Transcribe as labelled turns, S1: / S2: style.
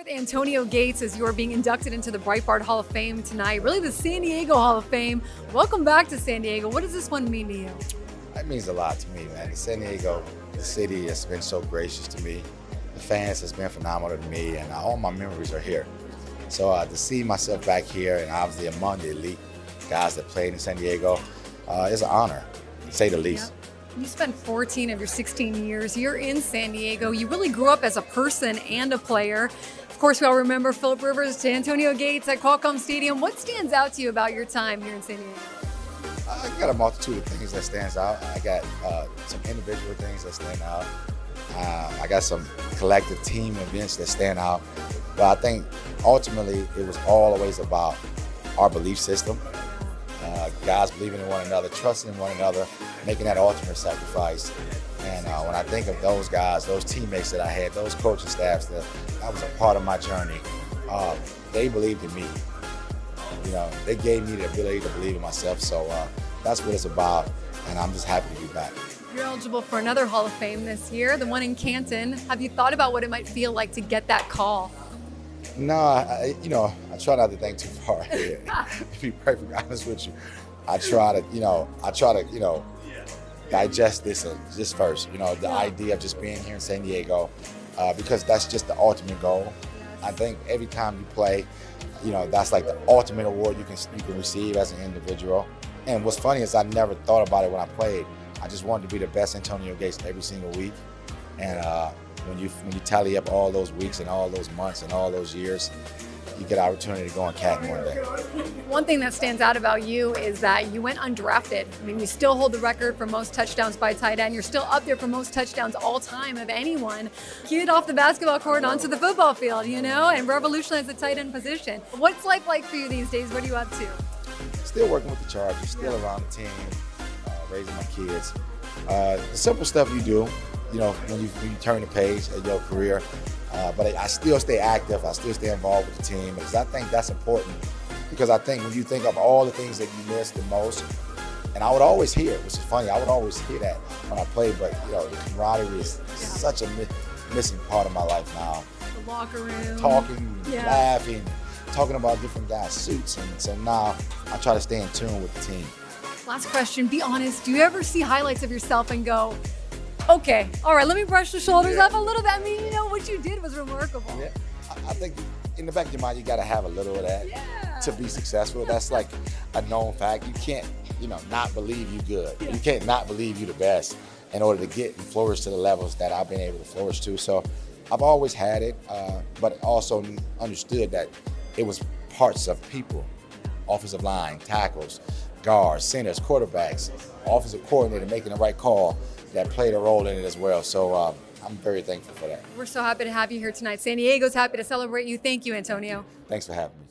S1: with Antonio Gates as you're being inducted into the Breitbard Hall of Fame tonight, really the San Diego Hall of Fame. Welcome back to San Diego. What does this one mean to you?
S2: That means a lot to me, man. San Diego, the city has been so gracious to me. The fans has been phenomenal to me, and all my memories are here. So to see myself back here and obviously among the elite guys that played in San Diego is an honor, to say the least.
S1: Yep. You spent 14 of your 16 years here in San Diego. You really grew up as a person and a player. Of course, we all remember Philip Rivers to Antonio Gates at Qualcomm Stadium. What stands out to you about your time here in San Diego?
S2: I got a multitude of things that stands out. I got some individual things that stand out. I got some collective team events that stand out. But I think ultimately it was always about our belief system. Guys believing in one another, trusting in one another, making that ultimate sacrifice. And when I think of those guys, those teammates that I had, those coaching staffs that was a part of my journey, they believed in me. You know, they gave me the ability to believe in myself. So that's what it's about, and I'm just happy to be back.
S1: You're eligible for another Hall of Fame this year, the one in Canton. Have you thought about what it might feel like to get that call?
S2: No, I try not to think too far ahead. To be perfectly honest with you, I try to digest this first. The idea of just being here in San Diego, because that's just the ultimate goal. I think every time you play, that's like the ultimate award you can receive as an individual. And what's funny is I never thought about it when I played. I just wanted to be the best Antonio Gates every single week. And when you tally up all those weeks and all those months and all those years, you get an opportunity to go in Canton one day.
S1: One thing that stands out about you is that you went undrafted. I mean, you still hold the record for most touchdowns by tight end. You're still up there for most touchdowns all time of anyone. Get off the basketball court onto the football field, and revolutionize the tight end position. What's life like for you these days? What are you up to?
S2: Still working with the Chargers, still around the team, raising my kids. The simple stuff you do, when you turn the page of your career. But I still stay active. I still stay involved with the team because I think that's important. Because I think when you think of all the things that you miss the most, and I would always hear it, which is funny, I would always hear that when I played, but the camaraderie is such a missing part of my life now.
S1: The locker room.
S2: Talking, laughing, talking about different guys' suits. And so now I try to stay in tune with the team.
S1: Last question, be honest. Do you ever see highlights of yourself and go, okay, all right, let me brush the shoulders up a little bit? I mean, what you did was remarkable.
S2: Yeah, I think in the back of your mind, you got to have a little of that to be successful. That's like a known fact. You can't, not believe you good. You can't not believe you the best in order to get and flourish to the levels that I've been able to flourish to. So I've always had it, but also understood that it was parts of people, offensive line, tackles, guards, centers, quarterbacks, offensive coordinator making the right call that played a role in it as well. So I'm very thankful for that.
S1: We're so happy to have you here tonight. San Diego's happy to celebrate you. Thank you, Antonio.
S2: Thanks for having me.